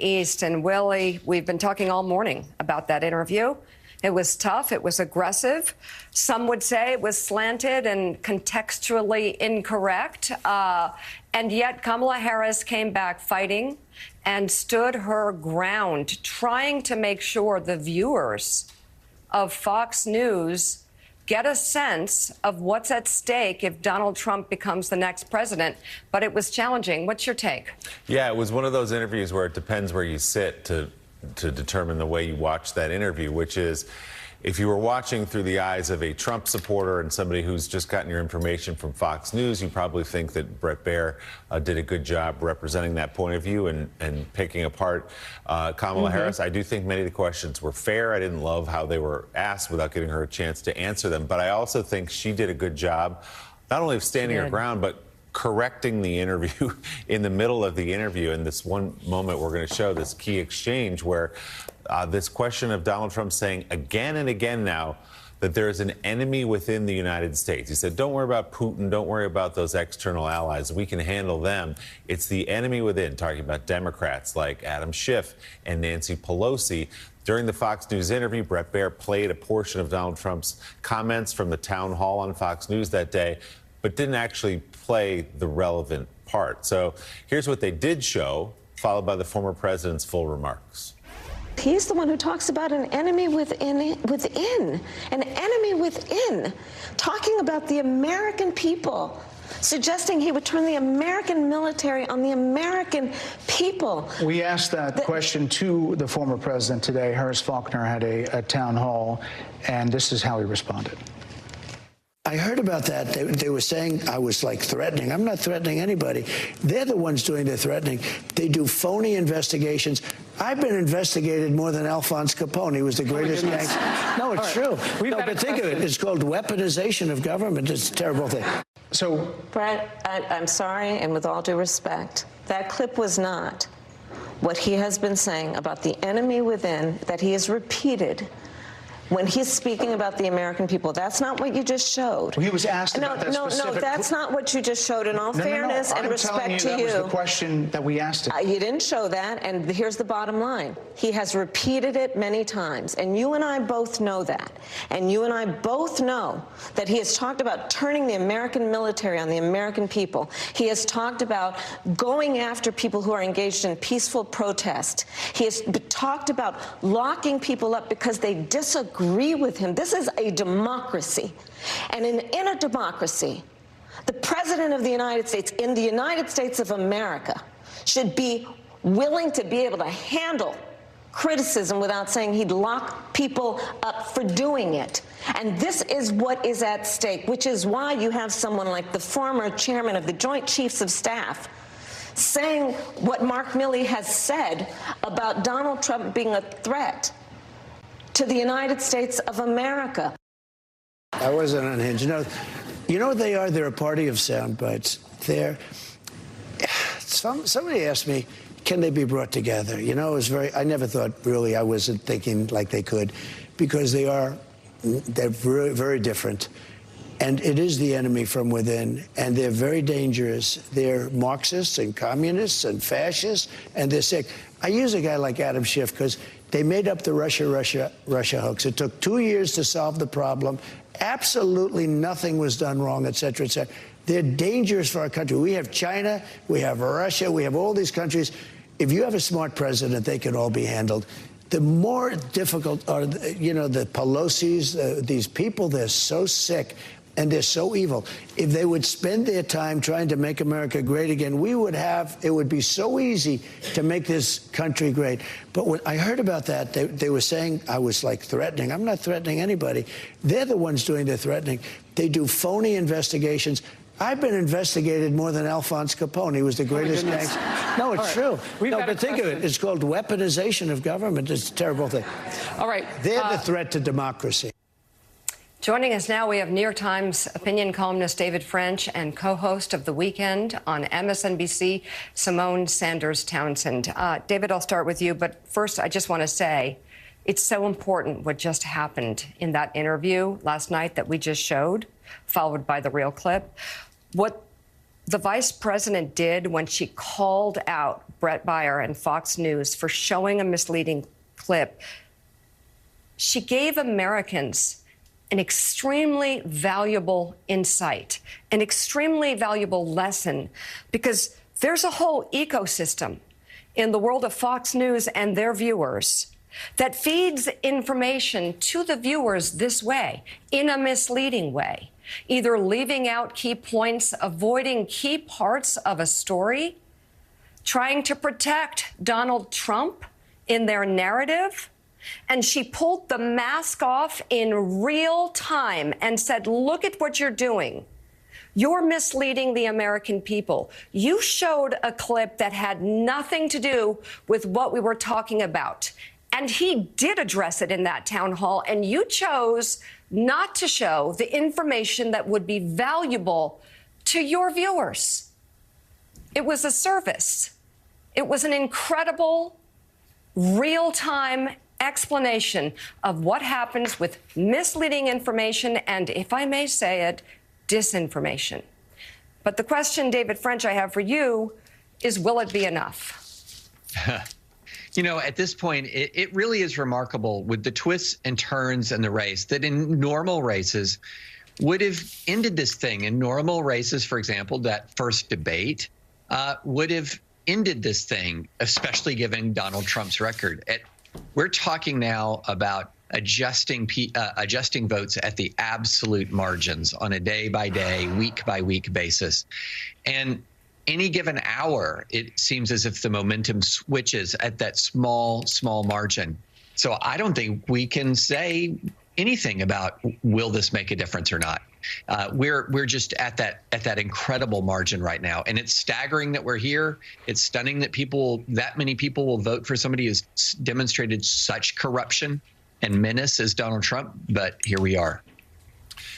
East. And Willie, we've been talking all morning about that interview. It was tough. It was aggressive. Some would say it was slanted and contextually incorrect. And yet Kamala Harris came back fighting and stood her ground, trying to make sure the viewers of Fox News get a sense of what's at stake if Donald Trump becomes the next president. But it was challenging. What's your take? Yeah, it was one of those interviews where it depends where you sit to determine the way you watch that interview, which is if you were watching through the eyes of a Trump supporter and somebody who's just gotten your information from Fox News, you probably think that Bret Baier did a good job representing that point of view and picking apart Kamala Harris. I do think many of the questions were fair. I didn't love how they were asked without giving her a chance to answer them. But I also think she did a good job, not only of standing her ground, but correcting the interview in the middle of the interview. In this one moment we're going to show this key exchange where this question of Donald Trump saying again and again now that there is an enemy within the United States. He said, don't worry about Putin, don't worry about those external allies. We can handle them. It's the enemy within, talking about Democrats like Adam Schiff and Nancy Pelosi. During the Fox News interview, Bret Baier played a portion of Donald Trump's comments from the town hall on Fox News that day, but didn't actually play the relevant part. So here's what they did show, followed by the former president's full remarks. He's the one who talks about an enemy within, an enemy within, talking about the American people, suggesting he would turn the American military on the American people. We asked that question to the former president today. Harris Faulkner had a town hall, and this is how he responded. I heard about that. They were saying I was like threatening. I'm not threatening anybody. They're the ones doing the threatening. They do phony investigations. I've been investigated more than Alphonse Capone. He was the greatest gangster. No, it's true. No, but think of it. It's called weaponization of government. It's a terrible thing. So, Brett, I'm sorry, and with all due respect, that clip was not what he has been saying about the enemy within that he has repeated when he's speaking about the American people. That's not what you just showed. Well, he was asked about that specific... No, that's not what you just showed. In all fairness and respect to you, that was the question that we asked him. You didn't show that, and here's the bottom line. He has repeated it many times, and you and I both know that. And you and I both know that he has talked about turning the American military on the American people. He has talked about going after people who are engaged in peaceful protest. He has talked about locking people up because they disagree with him. This is a democracy. And in a democracy, the President of the United States, in the United States of America, should be willing to be able to handle criticism without saying he'd lock people up for doing it. And this is what is at stake, which is why you have someone like the former chairman of the Joint Chiefs of Staff saying what Mark Milley has said about Donald Trump being a threat to the United States of America. I wasn't unhinged. You know what they are? They're a party of sound bites. Somebody asked me, can they be brought together? You know, I never thought, really, I wasn't thinking like they could, because they're very, very different. And it is the enemy from within, and they're very dangerous. They're Marxists and communists and fascists, and they're sick. I use a guy like Adam Schiff because they made up the Russia hoax. It took 2 years to solve the problem. Absolutely nothing was done wrong, et cetera, et cetera. They're dangerous for our country. We have China, we have Russia, we have all these countries. If you have a smart president, they can all be handled. The more difficult are, the Pelosi's, these people, they're so sick. And they're so evil. If they would spend their time trying to make America great again, it would be so easy to make this country great. But when I heard about that, they were saying I was like threatening. I'm not threatening anybody. They're the ones doing the threatening. They do phony investigations. I've been investigated more than Alphonse Capone. He was the greatest gangster. No, it's true. No, but think of it. It's called weaponization of government. It's a terrible thing. All right. They're the threat to democracy. Joining us now, we have New York Times opinion columnist David French and co-host of The Weekend on MSNBC, Simone Sanders Townsend. David, I'll start with you, but first I just want to say it's so important what just happened in that interview last night that we just showed, followed by the real clip. What the vice president did when she called out Brett Baier and Fox News for showing a misleading clip. She gave Americans an extremely valuable insight, an extremely valuable lesson, because there's a whole ecosystem in the world of Fox News and their viewers that feeds information to the viewers this way, in a misleading way, either leaving out key points, avoiding key parts of a story, trying to protect Donald Trump in their narrative. And she pulled the mask off in real time and said, look at what you're doing. You're misleading the American people. You showed a clip that had nothing to do with what we were talking about. And he did address it in that town hall, and you chose not to show the information that would be valuable to your viewers. It was a service. It was an incredible, real-time explanation of what happens with misleading information and, if I may say it, disinformation. But the question, David French, I have for you is, will it be enough? You know, at this point, it really is remarkable with the twists and turns in the race that in normal races would have ended this thing. In normal races, for example, that first debate would have ended this thing, especially given Donald Trump's record. We're talking now about adjusting votes at the absolute margins on a day-by-day, week-by-week basis. And any given hour, it seems as if the momentum switches at that small margin. So I don't think we can say anything about will this make a difference or not. We're just at that incredible margin right now, and it's staggering that we're here. It's stunning that that many people will vote for somebody who's demonstrated such corruption and menace as Donald Trump. But here we are.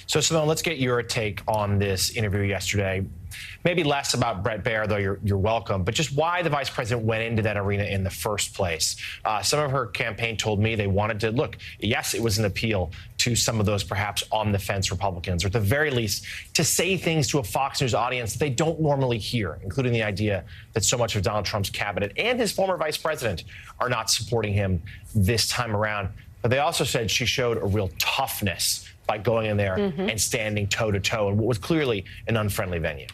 So, Simone, let's get your take on this interview yesterday. Maybe less about Brett Baier, though you're welcome, but just why the vice president went into that arena in the first place. Some of her campaign told me they wanted to, look, yes, it was an appeal to some of those perhaps on the fence Republicans, or at the very least to say things to a Fox News audience that they don't normally hear, including the idea that so much of Donald Trump's cabinet and his former vice president are not supporting him this time around. But they also said she showed a real toughness by going in there and standing toe-to-toe in what was clearly an unfriendly venue.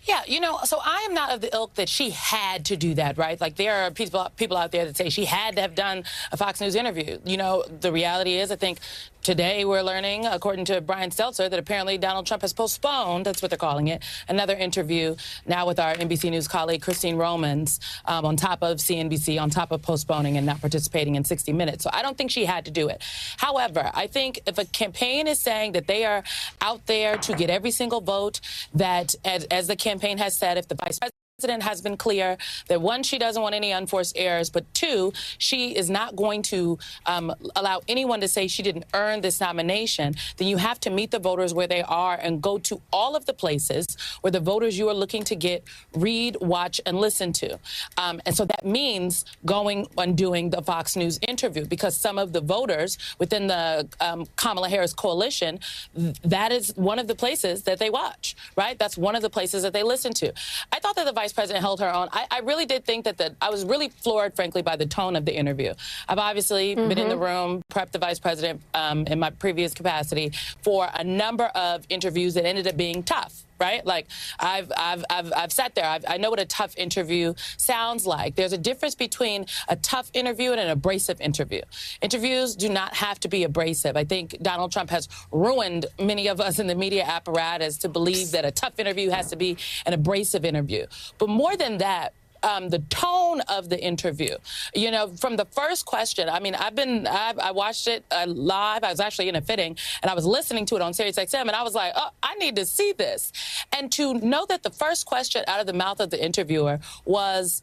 Yeah, you know, so I am not of the ilk that she had to do that, right? Like, there are people out there that say she had to have done a Fox News interview. You know, the reality is, I think today we're learning, according to Brian Stelter, that apparently Donald Trump has postponed, that's what they're calling it, another interview now with our NBC News colleague Christine Romans on top of CNBC, on top of postponing and not participating in 60 Minutes. So I don't think she had to do it. However, I think if a campaign is saying that they are out there to get every single vote, that as the campaign has said, if the vice president has been clear that, one, she doesn't want any unforced errors, but two, she is not going to allow anyone to say she didn't earn this nomination, then you have to meet the voters where they are and go to all of the places where the voters you are looking to get read, watch, and listen to. And so that means going and doing the Fox News interview, because some of the voters within the Kamala Harris coalition, that is one of the places that they watch, right? That's one of the places that they listen to. I thought that the vice president held her own. I really did think that I was really floored, frankly, by the tone of the interview. I've obviously been in the room, prepped the vice president in my previous capacity for a number of interviews that ended up being tough. Right? Like, I've sat there. I know what a tough interview sounds like. There's a difference between a tough interview and an abrasive interview. Interviews do not have to be abrasive. I think Donald Trump has ruined many of us in the media apparatus to believe that a tough interview has to be an abrasive interview. But more than that, the tone of the interview, you know, from the first question. I mean, I watched it live. I was actually in a fitting, and I was listening to it on Sirius XM, and I was like, oh, I need to see this. And to know that the first question out of the mouth of the interviewer was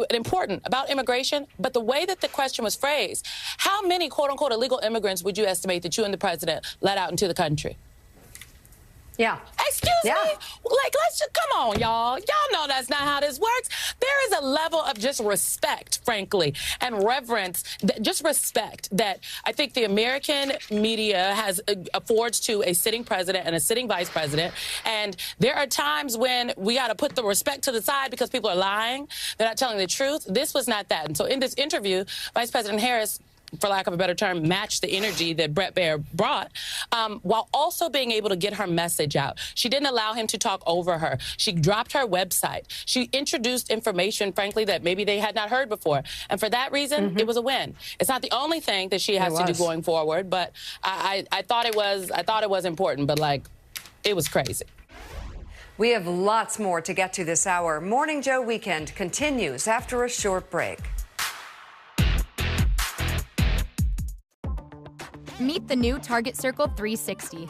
important about immigration, but the way that the question was phrased, how many quote unquote illegal immigrants would you estimate that you and the president let out into the country? Yeah. Excuse me? Like, let's just, come on, y'all. Y'all know that's not how this works. There is a level of just respect, frankly, and reverence, just respect that I think the American media has affords to a sitting president and a sitting vice president. And there are times when we got to put the respect to the side because people are lying. They're not telling the truth. This was not that. And so in this interview, Vice President Harris, for lack of a better term, matched the energy that Bret Baier brought, while also being able to get her message out. She didn't allow him to talk over her. She dropped her website. She introduced information, frankly, that maybe they had not heard before. And for that reason, it was a win. It's not the only thing that she has to do going forward, but I thought it was important, but like, it was crazy. We have lots more to get to this hour. Morning Joe Weekend continues after a short break. Meet the new Target Circle 360.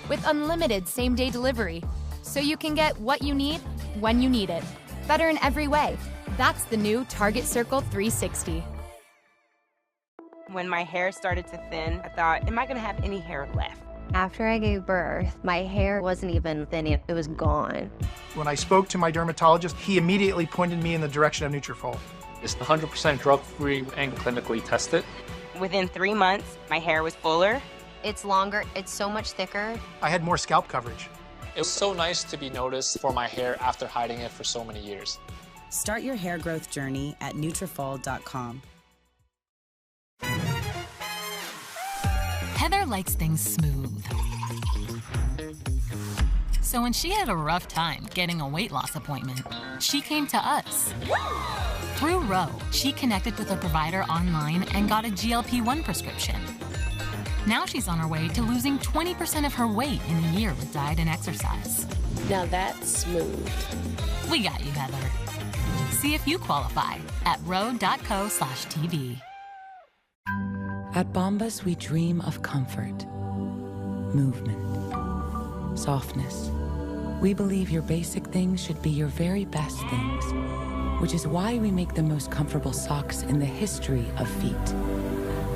With unlimited same-day delivery, so you can get what you need when you need it. Better in every way. That's the new Target Circle 360. When my hair started to thin, I thought, am I gonna have any hair left? After I gave birth, my hair wasn't even thinning, it was gone. When I spoke to my dermatologist, he immediately pointed me in the direction of Nutrafol. It's 100% drug-free and clinically tested. Within 3 months, my hair was fuller. It's longer, it's so much thicker. I had more scalp coverage. It was so nice to be noticed for my hair after hiding it for so many years. Start your hair growth journey at Nutrafol.com. Heather likes things smooth. So when she had a rough time getting a weight loss appointment, she came to us. Through Ro, she connected with a provider online and got a GLP-1 prescription. Now she's on her way to losing 20% of her weight in a year with diet and exercise. Now that's smooth. We got you, Heather. See if you qualify at ro.co/TV. At Bombas, we dream of comfort, movement, softness. We believe your basic things should be your very best things, which is why we make the most comfortable socks in the history of feet.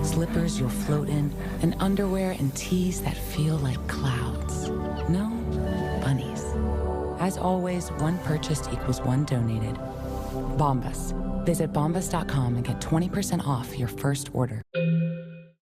Slippers you'll float in, and underwear and tees that feel like clouds. No, bunnies. As always, one purchased equals one donated. Bombas. Visit bombas.com and get 20% off your first order.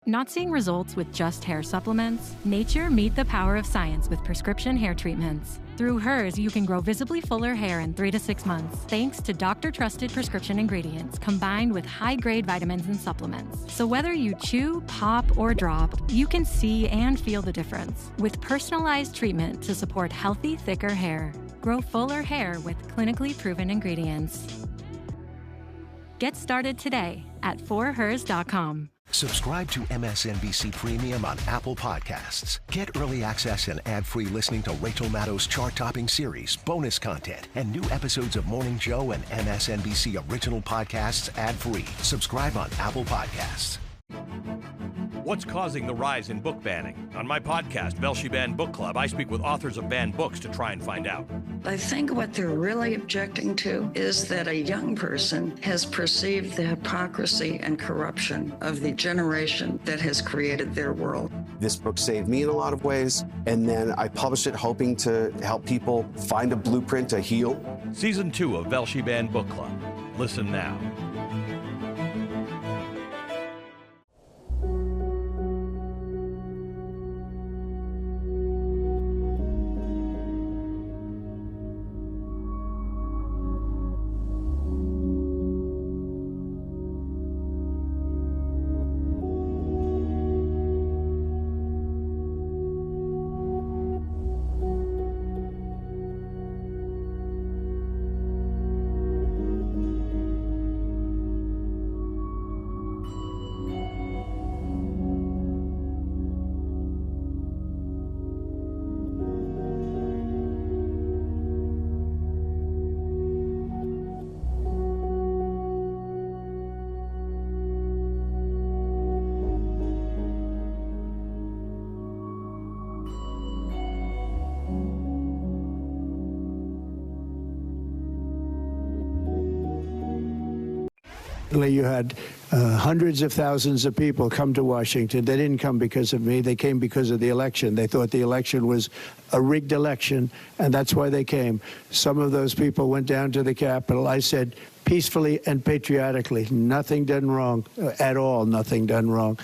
Not seeing results with just hair supplements? Nature meet the power of science with prescription hair treatments. Through hers, you can grow visibly fuller hair in 3 to 6 months, thanks to doctor-trusted prescription ingredients combined with high-grade vitamins and supplements. So whether you chew, pop, or drop, you can see and feel the difference with personalized treatment to support healthy, thicker hair. Grow fuller hair with clinically proven ingredients. Get started today at forhers.com. Subscribe to MSNBC Premium on Apple Podcasts. Get early access and ad-free listening to Rachel Maddow's chart-topping series, bonus content, and new episodes of Morning Joe and MSNBC original podcasts ad-free. Subscribe on Apple Podcasts. What's causing the rise in book banning? On my podcast, Velshi Banned Book Club, I speak with authors of banned books to try and find out. I think what they're really objecting to is that a young person has perceived the hypocrisy and corruption of the generation that has created their world. This book saved me in a lot of ways, and then I published it hoping to help people find a blueprint to heal. Season 2 of Velshi Banned Book Club. Listen now. You had hundreds of thousands of people come to Washington. They didn't come because of me. They came because of the election. They thought the election was a rigged election, and that's why they came. Some of those people went down to the Capitol. I said, peacefully and patriotically, nothing done wrong at all, nothing done wrong.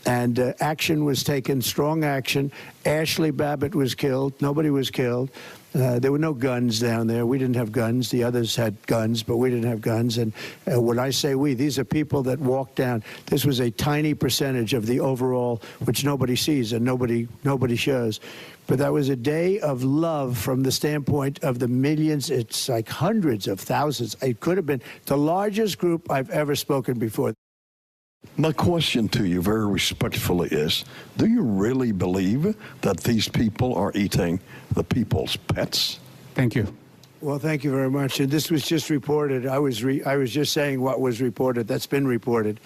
And action was taken, strong action. Ashley Babbitt was killed. Nobody was killed. There were no guns down there. We didn't have guns. The others had guns, but we didn't have guns. And when I say we, these are people that walked down. This was a tiny percentage of the overall, which nobody sees and nobody shows. But that was a day of love from the standpoint of the millions. It's like hundreds of thousands. It could have been the largest group I've ever spoken before. My question to you very respectfully is, do you really believe that these people are eating the people's pets? Thank you. Well, thank you very much. And this was just reported. I was just saying what was reported. That's been reported.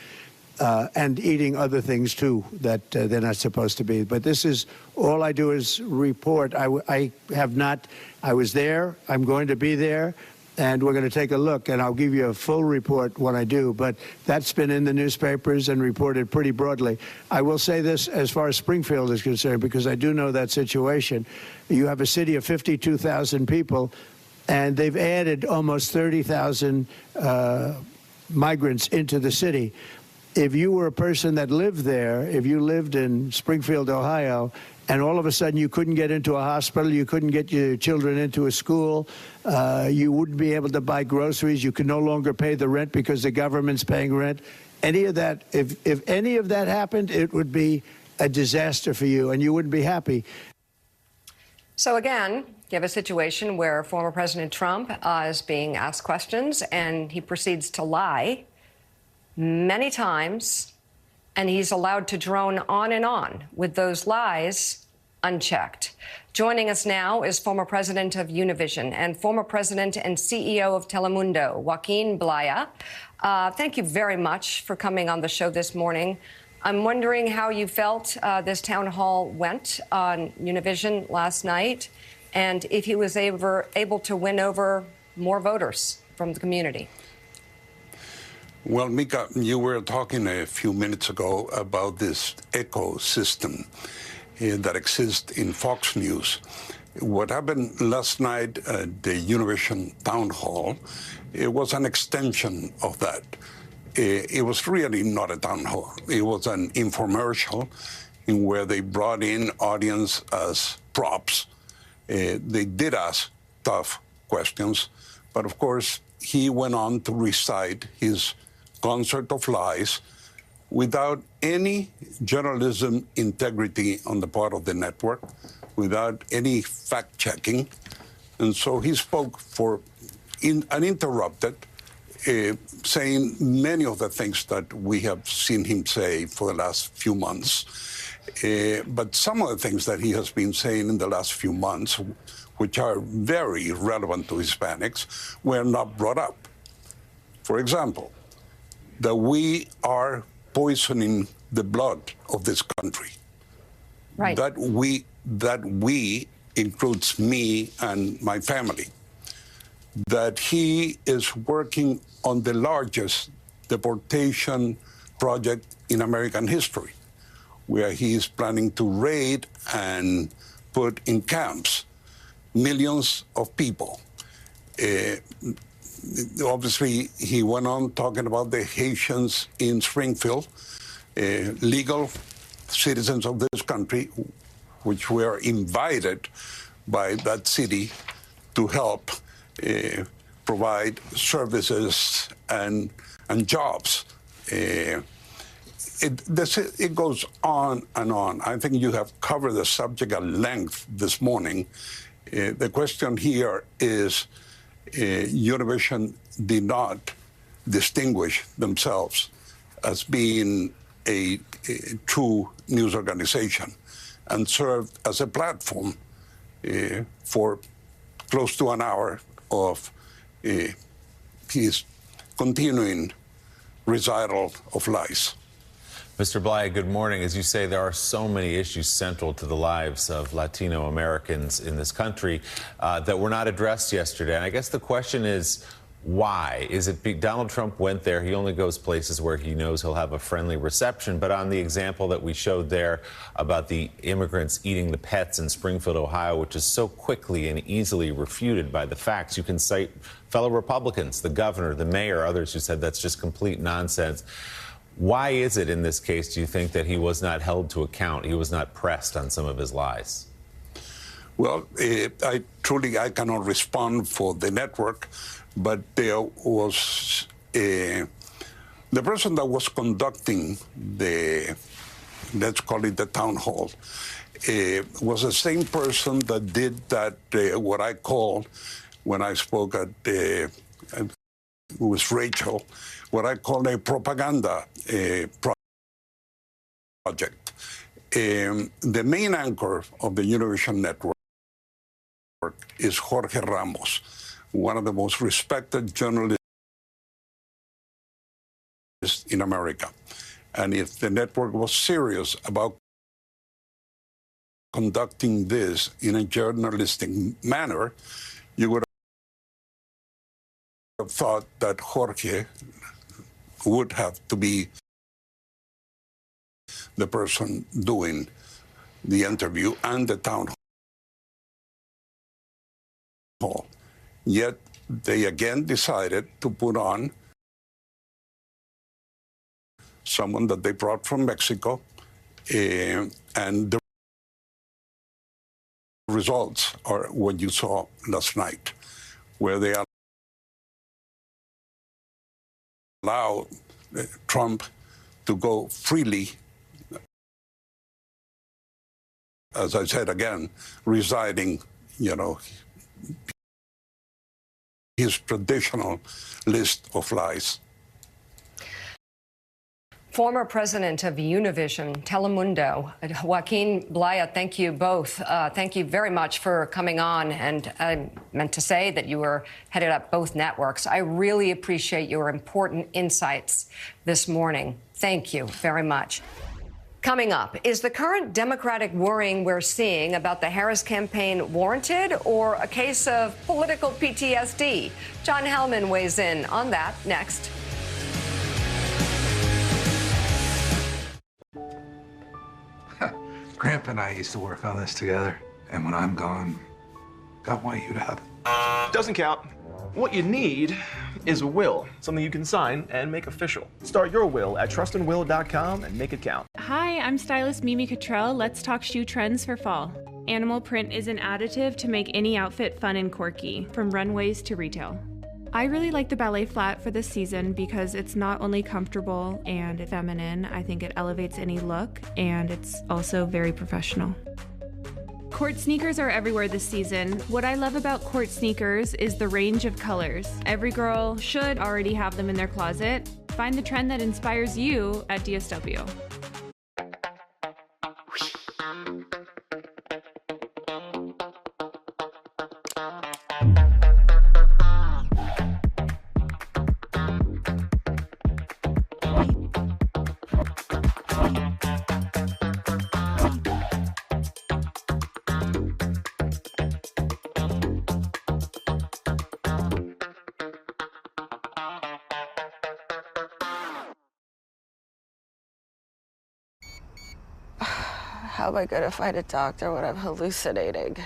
And eating other things, too, that they're not supposed to be. But this is, all I do is report. I was there. I'm going to be there. And we're going to take a look, and I'll give you a full report when I do. But that's been in the newspapers and reported pretty broadly. I will say this as far as Springfield is concerned, because I do know that situation. You have a city of 52,000 people, and they've added almost 30,000 migrants into the city. If you were a person that lived there, if you lived in Springfield, Ohio, and all of a sudden you couldn't get into a hospital, you couldn't get your children into a school, you wouldn't be able to buy groceries, you could no longer pay the rent because the government's paying rent. Any of that, if any of that happened, it would be a disaster for you, and you wouldn't be happy. So again, you have a situation where former President Trump is being asked questions, and he proceeds to lie many times, and he's allowed to drone on and on with those lies unchecked. Joining us now is former president of Univision and former president and CEO of Telemundo, Joaquin Blaya. Thank you very much for coming on the show this morning. I'm wondering how you felt this town hall went on Univision last night, and if he was able to win over more voters from the community. Well, Mika, you were talking a few minutes ago about this ecosystem that exists in Fox News. What happened last night at the Univision Town Hall, it was an extension of that. It was really not a town hall. It was an infomercial in where they brought in audience as props. They did ask tough questions, but of course, he went on to recite his concert of lies without any journalism integrity on the part of the network, without any fact-checking. And so he spoke for uninterrupted, saying many of the things that we have seen him say for the last few months. But some of the things that he has been saying in the last few months, which are very relevant to Hispanics, were not brought up. For example, that we are poisoning the blood of this country. Right. That we includes me and my family. That he is working on the largest deportation project in American history, where he is planning to raid and put in camps millions of people. Obviously, he went on talking about the Haitians in Springfield, legal citizens of this country, which were invited by that city to help provide services and jobs. It goes on and on. I think you have covered the subject at length this morning. The question here is, Univision did not distinguish themselves as being a true news organization and served as a platform for close to an hour of his continuing recital of lies. Mr. Blaya, good morning. As you say, there are so many issues central to the lives of Latino Americans in this country that were not addressed yesterday. And I guess the question is, Why? Is it Donald Trump went there? He only goes places where he knows he'll have a friendly reception. But on the example that we showed there about the immigrants eating the pets in Springfield, Ohio, which is so quickly and easily refuted by the facts, you can cite fellow Republicans, the governor, the mayor, others who said that's just complete nonsense. Why is it in this case, do you think, that he was not held to account? He was not pressed on some of his lies? Well, I cannot respond for the network, but there was the person that was conducting the, let's call it the town hall, was the same person that did that, what I call, when I spoke at it was Rachel, what I call a propaganda project. The main anchor of the Univision network is Jorge Ramos, one of the most respected journalists in America. And if the network was serious about conducting this in a journalistic manner, you would have thought that Jorge would have to be the person doing the interview and the town hall. Yet they again decided to put on someone that they brought from Mexico, and the results are what you saw last night, where they allow Trump to go freely, as I said again, residing, his traditional list of lies. Former president of Univision, Telemundo, Joaquin Blaya, thank you both. Thank you very much for coming on. And I meant to say that you were headed up both networks. I really appreciate your important insights this morning. Thank you very much. Coming up, is the current Democratic worrying we're seeing about the Harris campaign warranted or a case of political PTSD? John Hellman weighs in on that next. Grandpa and I used to work on this together, and when I'm gone, I want you to have it. Doesn't count. What you need is a will, something you can sign and make official. Start your will at trustandwill.com and make it count. Hi, I'm stylist Mimi Cottrell. Let's talk shoe trends for fall. Animal print is an additive to make any outfit fun and quirky, from runways to retail. I really like the ballet flat for this season because it's not only comfortable and feminine, I think it elevates any look, and it's also very professional. Court sneakers are everywhere this season. What I love about Court sneakers is the range of colors. Every girl should already have them in their closet. Find the trend that inspires you at DSW. How am I gonna find a doctor when I'm hallucinating?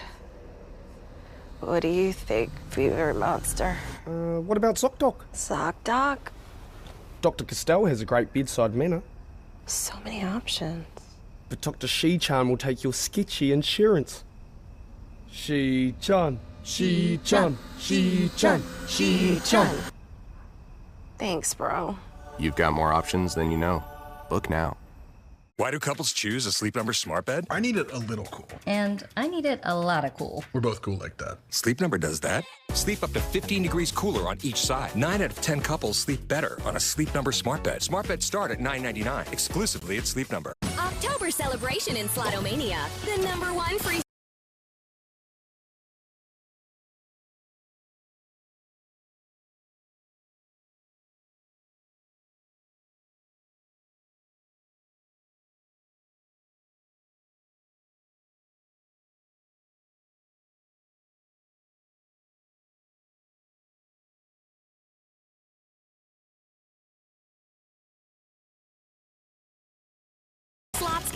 What do you think, Fever Monster? What about Sock Doc? Sock Doc? Dr. Castell has a great bedside manner. So many options. But Dr. Shi-chan will take your sketchy insurance. Shi-chan, Shi-chan, Shi-chan, Shi-chan. Thanks, bro. You've got more options than you know. Book now. Why do couples choose a Sleep Number smart bed? I need it a little cool. And I need it a lot of cool. We're both cool like that. Sleep Number does that. Sleep up to 15 degrees cooler on each side. 9 out of 10 couples sleep better on a Sleep Number smart bed. Smart beds start at $9.99, exclusively at Sleep Number. October celebration in Slotomania. The #1 free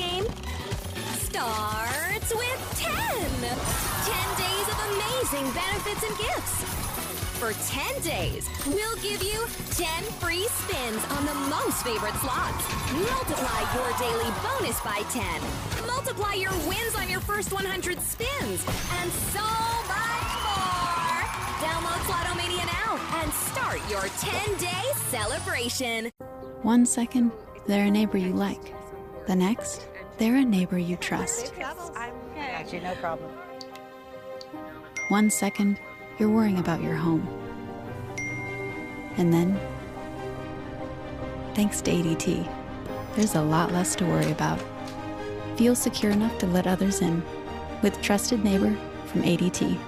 game starts with 10. 10 days of amazing benefits and gifts. For 10 days, we'll give you 10 free spins on the most favorite slots. Multiply your daily bonus by 10. Multiply your wins on your first 100 spins. And so much more. Download Slotomania now and start your 10-day celebration. 1 second, they're a neighbor you like. The next, they're a neighbor you trust. Actually, no problem. 1 second, you're worrying about your home. And then, thanks to ADT, there's a lot less to worry about. Feel secure enough to let others in with Trusted Neighbor from ADT.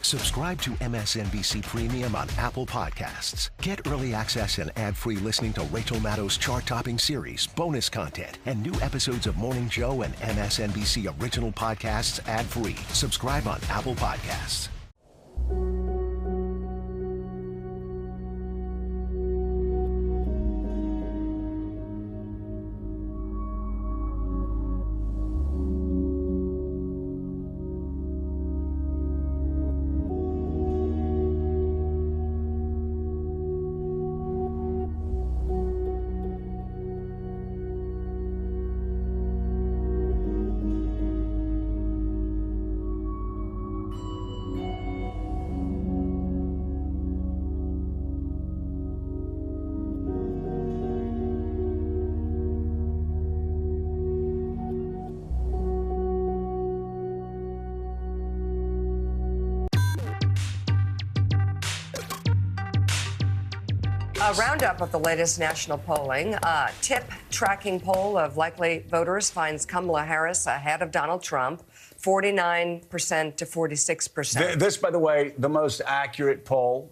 Subscribe to MSNBC Premium on Apple Podcasts. Get early access and ad-free listening to Rachel Maddow's chart-topping series, bonus content, and new episodes of Morning Joe and MSNBC original podcasts ad-free. Subscribe on Apple Podcasts. A roundup of the latest national polling. Tip tracking poll of likely voters finds Kamala Harris ahead of Donald Trump, 49% to 46%. This, by the way, the most accurate poll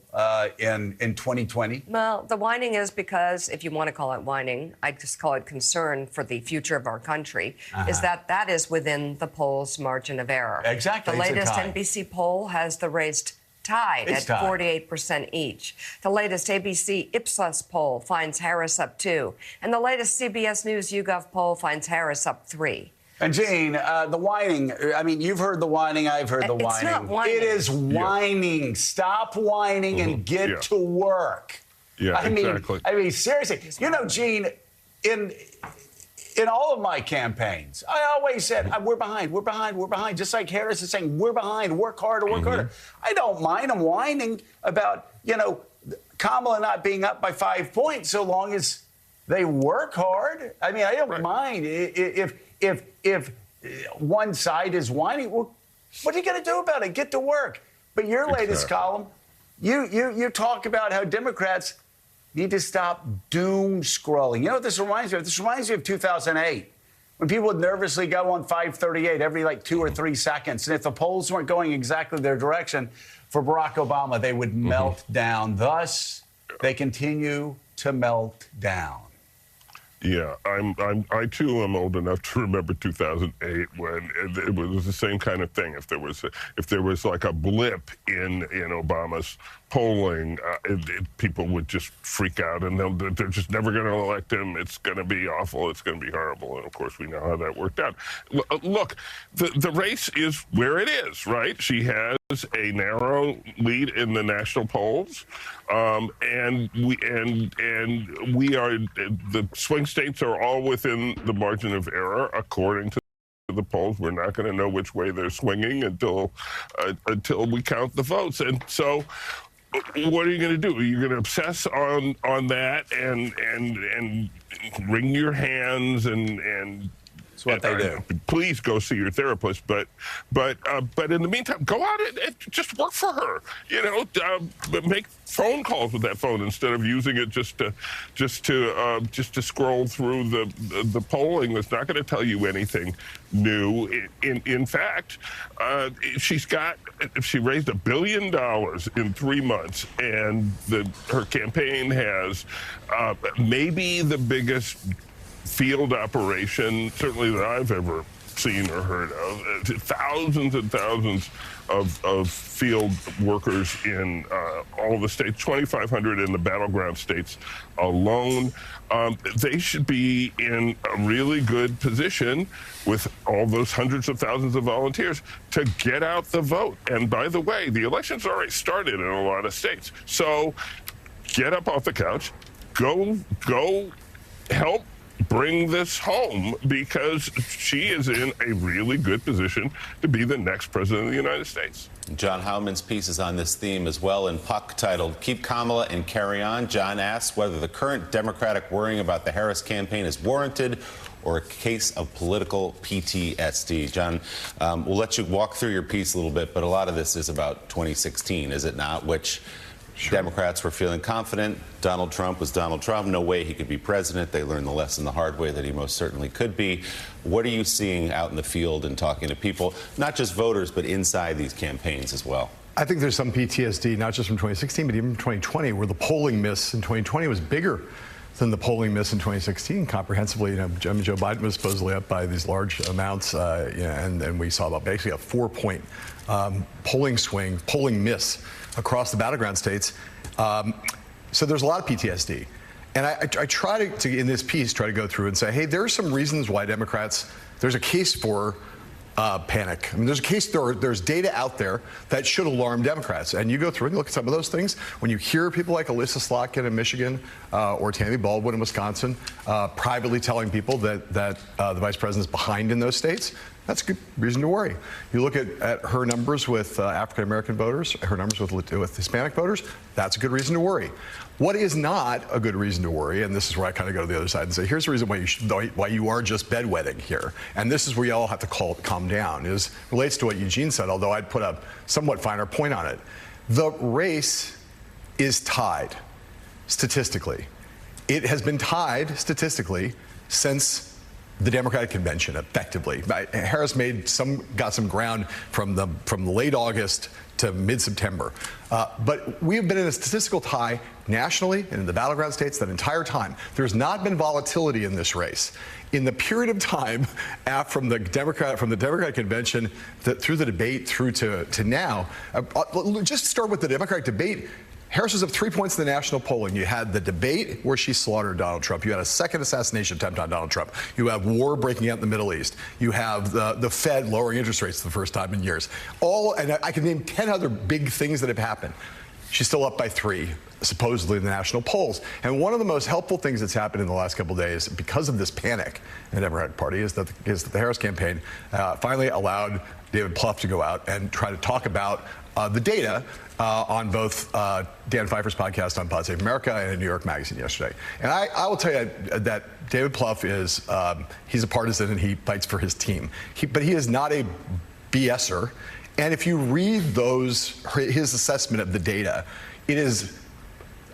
in 2020. Well, the whining is because, if you want to call it whining, I just call it concern for the future of our country, is that is within the poll's margin of error. Exactly. The latest NBC poll has the race tied at 48% each. The latest ABC Ipsos poll finds Harris up 2. And the latest CBS News YouGov poll finds Harris up 3. And Gene, the whining, I mean, you've heard the whining, I've heard the whining. It's not whining. It is whining. Yeah. Stop whining and get to work. Yeah, I mean, exactly. I mean, seriously. You know, Gene, in all of my campaigns, I always said, we're behind, we're behind, we're behind. Just like Harris is saying, we're behind, work harder, work harder. I don't mind them whining about, you know, Kamala not being up by 5 points so long as they work hard. I mean, I don't mind if one side is whining. Well, what are you going to do about it? Get to work. But your latest column, you talk about how Democrats need to stop doom scrolling. You know what this reminds me of? This reminds me of 2008, when people would nervously go on 538 every like 2 or 3 seconds. And if the polls weren't going exactly their direction for Barack Obama, they would melt down. Thus, they continue to melt down. Yeah, I too am old enough to remember 2008 when it was the same kind of thing. If there was like a blip in Obama's polling, people would just freak out, and they're just never going to elect him. It's going to be awful. It's going to be horrible. And of course, we know how that worked out. Look, the race is where it is, right? She has a narrow lead in the national polls, and we are the swing states are all within the margin of error according to the polls. We're not going to know which way they're swinging until we count the votes. And so, what are you going to do? You're going to obsess on that and wring your hands and. What they do. Please go see your therapist, but in the meantime, go out and just work for her. You know, make phone calls with that phone instead of using it just to scroll through the polling. That's not going to tell you anything new. In fact, she raised $1 billion in 3 months, and her campaign has maybe the biggest field operation, certainly that I've ever seen or heard of. Thousands and thousands of field workers in all the states, 2,500 in the battleground states alone. They should be in a really good position with all those hundreds of thousands of volunteers to get out the vote. And by the way, the election's already started in a lot of states. So get up off the couch, go help bring this home, because she is in a really good position to be the next president of the United States. John Howman's piece is on this theme as well in Puck, titled "Keep Kamala and Carry On." John asks whether the current Democratic worrying about the Harris campaign is warranted or a case of political PTSD. John, we'll let you walk through your piece a little bit, but a lot of this is about 2016, is it not? Which Democrats were feeling confident. Donald Trump was Donald Trump. No way he could be president. They learned the lesson the hard way that he most certainly could be. What are you seeing out in the field and talking to people, not just voters, but inside these campaigns as well? I think there's some PTSD, not just from 2016, but even from 2020, where the polling miss in 2020 was bigger than the polling miss in 2016 comprehensively. You know, Joe Biden was supposedly up by these large amounts, and we saw about basically a 4-point polling miss across the battleground states. So there's a lot of PTSD. And I try to, in this piece, try to go through and say, hey, there are some reasons why Democrats, there's a case for panic. I mean, there's a case, there's data out there that should alarm Democrats. And you go through and look at some of those things. When you hear people like Alyssa Slotkin in Michigan or Tammy Baldwin in Wisconsin privately telling people that the vice president is behind in those states, that's a good reason to worry. You look at her numbers with African-American voters, her numbers with Hispanic voters, that's a good reason to worry. What is not a good reason to worry, and this is where I kind of go to the other side and say, here's the reason why you are just bedwetting here, and this is where you all have to calm down, relates to what Eugene said, although I'd put a somewhat finer point on it. The race is tied statistically. It has been tied statistically since the Democratic convention, effectively. Harris got some ground from the late August to mid-September. But we have been in a statistical tie nationally and in the battleground states that entire time. There's not been volatility in this race. In the period of time from the Democratic convention through the debate through to now, just start with the Democratic debate. Harris was up 3 points in the national polling. You had the debate where she slaughtered Donald Trump. You had a second assassination attempt on Donald Trump. You have war breaking out in the Middle East. You have the Fed lowering interest rates for the first time in years. And I can name 10 other big things that have happened. She's still up by 3, supposedly, in the national polls. And one of the most helpful things that's happened in the last couple of days, because of this panic in the Democratic Party, is that the Harris campaign finally allowed David Plouffe to go out and try to talk about the data on both Dan Pfeiffer's podcast on Pod Save America and in New York Magazine yesterday. And I will tell you that David Plouffe is, he's a partisan and he fights for his team. But he is not a BSer. And if you read his assessment of the data, it is,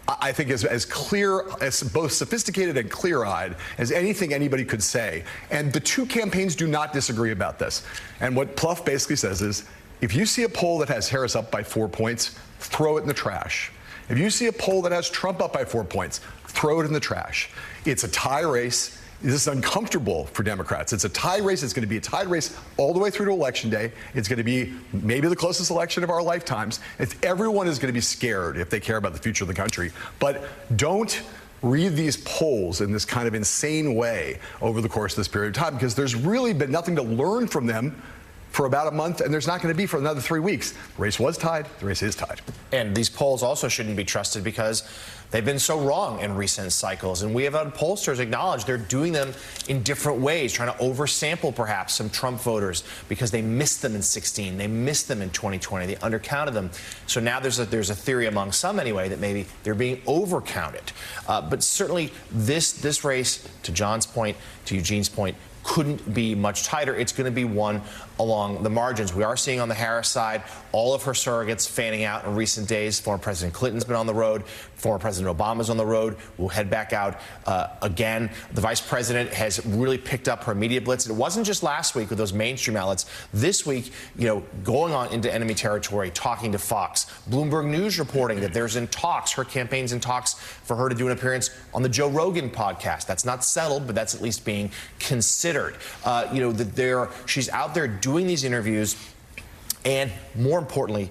I think, as clear, as both sophisticated and clear-eyed as anything anybody could say. And the two campaigns do not disagree about this. And what Plouffe basically says is, if you see a poll that has Harris up by 4 points, throw it in the trash. If you see a poll that has Trump up by 4 points, throw it in the trash. It's a tie race. This is uncomfortable for Democrats. It's a tie race. It's going to be a tied race all the way through to Election Day. It's going to be maybe the closest election of our lifetimes. Everyone is going to be scared if they care about the future of the country. But don't read these polls in this kind of insane way over the course of this period of time, because there's really been nothing to learn from them for about a month, and there's not going to be for another 3 weeks. The race was tied. The race is tied. And these polls also shouldn't be trusted because they've been so wrong in recent cycles. And we have had pollsters acknowledge they're doing them in different ways, trying to oversample perhaps some Trump voters because they missed them in 2016. They missed them in 2020. They undercounted them. So now there's a theory among some anyway that maybe they're being overcounted. But certainly this race, to John's point, to Eugene's point, couldn't be much tighter. It's going to be one along the margins. We are seeing on the Harris side all of her surrogates fanning out in recent days. Former President Clinton's been on the road. Former President Obama's on the road. We'll head back out again. The vice president has really picked up her media blitz. It wasn't just last week with those mainstream outlets. This week, going on into enemy territory, talking to Fox. Bloomberg News reporting that there's in talks, her campaign's in talks for her to do an appearance on the Joe Rogan podcast. That's not settled, but that's at least being considered. She's out there doing these interviews and, more importantly,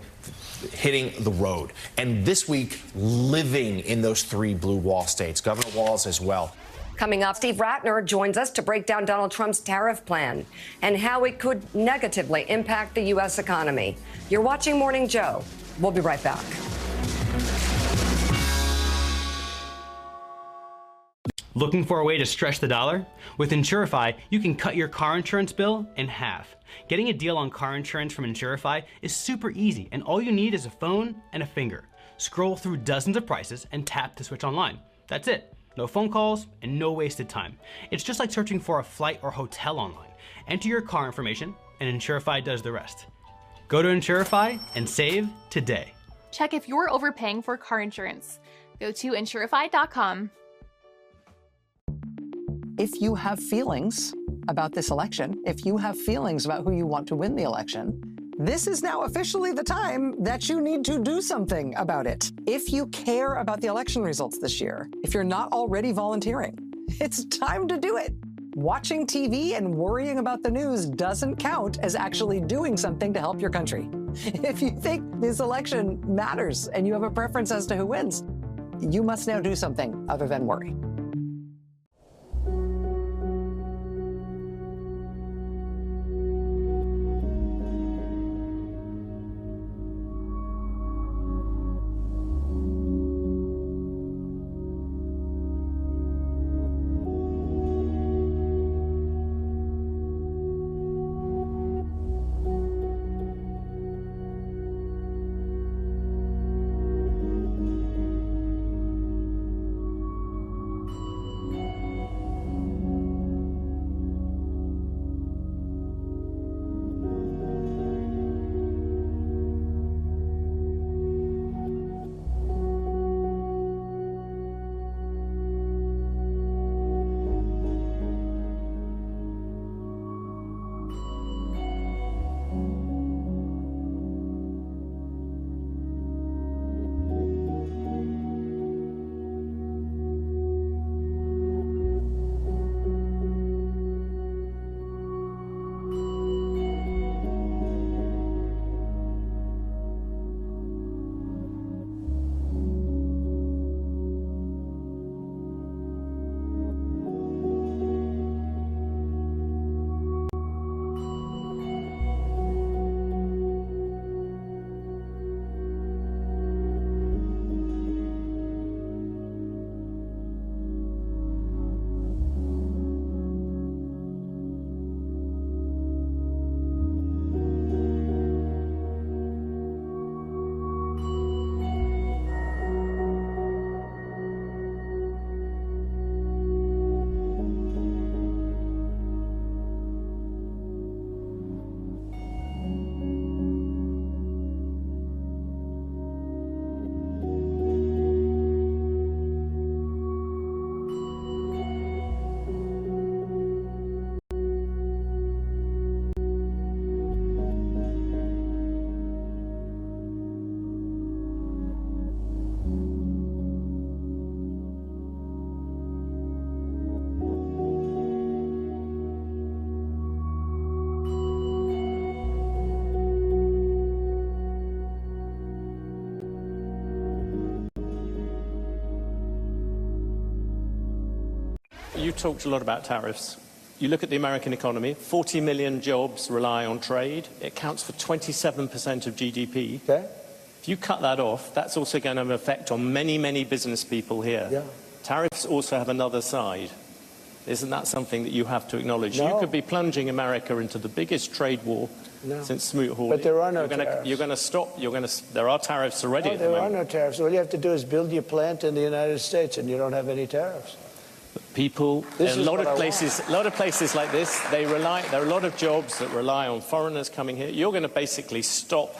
hitting the road. And this week, living in those 3 blue wall states. Governor Walz as well. Coming up, Steve Ratner joins us to break down Donald Trump's tariff plan and how it could negatively impact the U.S. economy. You're watching Morning Joe. We'll be right back. Looking for a way to stretch the dollar? With Insurify, you can cut your car insurance bill in half. Getting a deal on car insurance from Insurify is super easy, and all you need is a phone and a finger. Scroll through dozens of prices and tap to switch online. That's it. No phone calls and no wasted time. It's just like searching for a flight or hotel online. Enter your car information and Insurify does the rest. Go to Insurify and save today. Check if you're overpaying for car insurance. Go to Insurify.com. If you have feelings about this election, if you have feelings about who you want to win the election, this is now officially the time that you need to do something about it. If you care about the election results this year, if you're not already volunteering, it's time to do it. Watching TV and worrying about the news doesn't count as actually doing something to help your country. If you think this election matters and you have a preference as to who wins, you must now do something other than worry. You talked a lot about tariffs. You look at the American economy, 40 million jobs rely on trade. It accounts for 27% of GDP. Okay. If you cut that off, that's also going to have an effect on many, many business people here. Yeah. Tariffs also have another side. Isn't that something that you have to acknowledge? No. You could be plunging America into the biggest trade war since Smoot-Hawley. But there are no tariffs. You're going to stop. There are tariffs already. No, there are no tariffs. All you have to do is build your plant in the United States, and you don't have any tariffs. People This in is a lot what of I places, a lot of places like this, there are a lot of jobs that rely on foreigners coming here. You're going to basically stop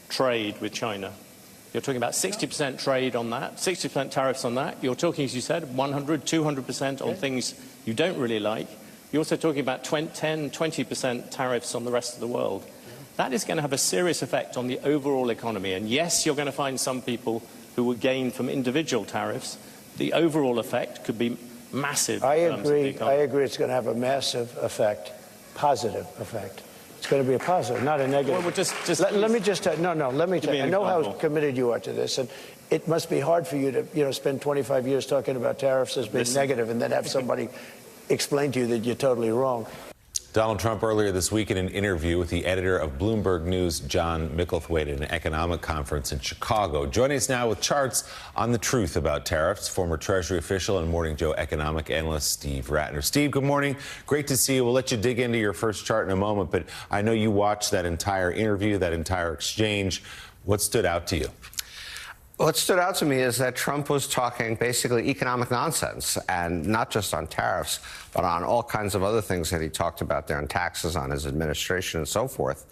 trade with China. You're talking about 60% trade on that, 60% tariffs on that. You're talking, as you said, 100, 200% on things you don't really like. You're also talking about 10, 20% tariffs on the rest of the world. That is going to have a serious effect on the overall economy. And yes, you're going to find some people who will gain from individual tariffs. The overall effect could be massive. I agree it's going to have a massive effect, positive effect. It's going to be a positive, not a negative. Well, let me just let me tell you. I know how committed you are to this, and it must be hard for you to spend 25 years talking about tariffs as being negative and then have somebody explain to you that you're totally wrong. Donald Trump earlier this week in an interview with the editor of Bloomberg News, John Micklethwaite, at an economic conference in Chicago. Joining us now with charts on the truth about tariffs, former Treasury official and Morning Joe economic analyst Steve Ratner. Steve, good morning. Great to see you. We'll let you dig into your first chart in a moment, but I know you watched that entire interview, that entire exchange. What stood out to you? What stood out to me is that Trump was talking basically economic nonsense, and not just on tariffs, but on all kinds of other things that he talked about there, on taxes, on his administration, and so forth.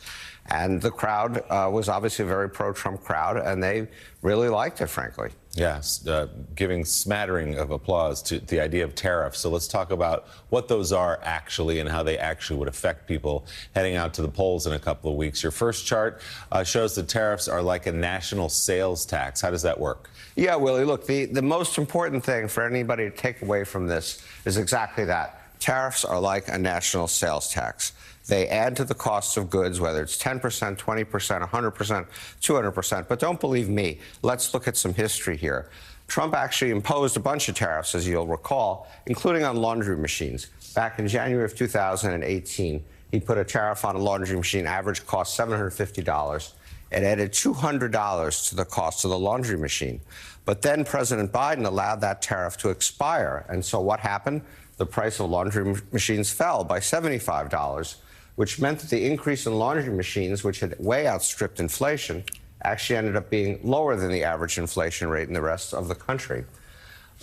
And the crowd was obviously a very pro-Trump crowd, and they really liked it, frankly. Yes, giving smattering of applause to the idea of tariffs. So let's talk about what those are actually and how they actually would affect people heading out to the polls in a couple of weeks. Your first chart shows that tariffs are like a national sales tax. How does that work? Yeah, Willie, look, the most important thing for anybody to take away from this is exactly that. Tariffs are like a national sales tax. They add to the cost of goods, whether it's 10%, 20%, 100%, 200%. But don't believe me. Let's look at some history here. Trump actually imposed a bunch of tariffs, as you'll recall, including on laundry machines. Back in January of 2018, he put a tariff on a laundry machine, average cost $750. It added $200 to the cost of the laundry machine. But then President Biden allowed that tariff to expire. And so what happened? The price of laundry machines fell by $75. Which meant that the increase in laundry machines, which had way outstripped inflation, actually ended up being lower than the average inflation rate in the rest of the country.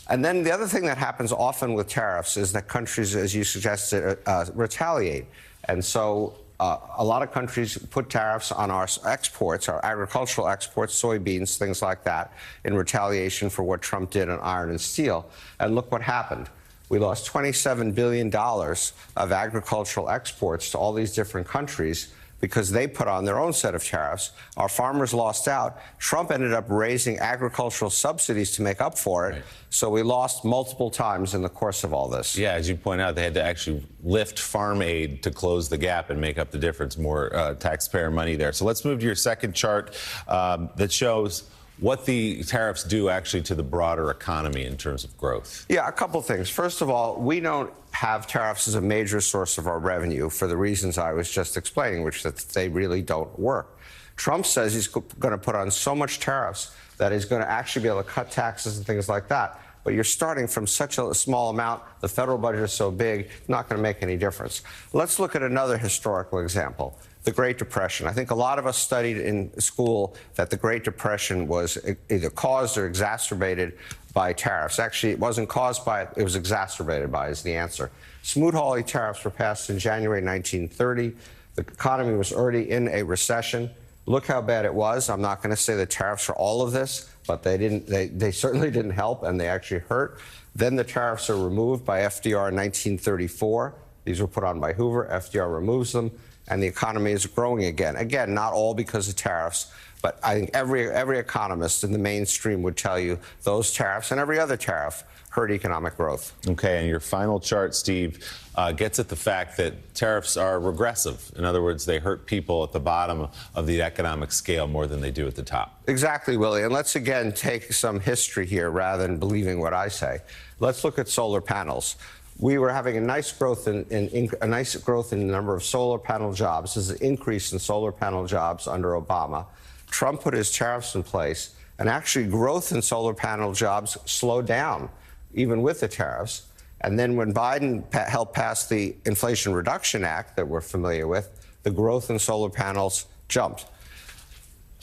And then the other thing that happens often with tariffs is that countries, as you suggested, retaliate. And so a lot of countries put tariffs on our exports, our agricultural exports, soybeans, things like that, in retaliation for what Trump did on iron and steel. And look what happened. We lost $27 billion of agricultural exports to all these different countries because they put on their own set of tariffs. Our farmers lost out. Trump ended up raising agricultural subsidies to make up for it. Right. So we lost multiple times in the course of all this. Yeah, as you point out, they had to actually lift farm aid to close the gap and make up the difference, more taxpayer money there. So let's move to your second chart that shows what the tariffs do actually to the broader economy in terms of growth. Yeah, a couple things. First of all, we don't have tariffs as a major source of our revenue for the reasons I was just explaining, which that they really don't work. Trump says he's going to put on so much tariffs that he's going to actually be able to cut taxes and things like that. But you're starting from such a small amount, the federal budget is so big, not going to make any difference. Let's look at another historical example. The Great Depression. I think a lot of us studied in school that the Great Depression was either caused or exacerbated by tariffs. Actually, it wasn't caused by it, it was exacerbated by it, is the answer. Smoot-Hawley tariffs were passed in January 1930. The economy was already in a recession. Look how bad it was. I'm not going to say the tariffs are all of this, but they certainly didn't help, and they actually hurt. Then the tariffs are removed by FDR in 1934. These were put on by Hoover. FDR removes them. And the economy is growing again. Again, not all because of tariffs, but I think every economist in the mainstream would tell you those tariffs and every other tariff hurt economic growth. Okay, and your final chart, Steve, gets at the fact that tariffs are regressive. In other words, they hurt people at the bottom of the economic scale more than they do at the top. Exactly, Willie. And let's again take some history here rather than believing what I say. Let's look at solar panels. We were having a nice growth in the number of solar panel jobs. There's an increase in solar panel jobs under Obama. Trump put his tariffs in place, and actually growth in solar panel jobs slowed down, even with the tariffs. And then when Biden helped pass the Inflation Reduction Act that we're familiar with, the growth in solar panels jumped.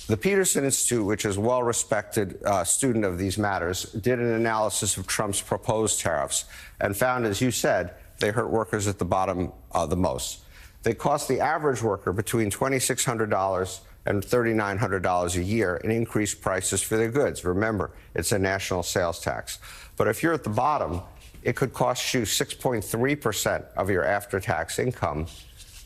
The Peterson Institute, which is a well-respected student of these matters, did an analysis of Trump's proposed tariffs and found, as you said, they hurt workers at the bottom the most. They cost the average worker between $2,600 and $3,900 a year in increased prices for their goods. Remember, it's a national sales tax. But if you're at the bottom, it could cost you 6.3% of your after-tax income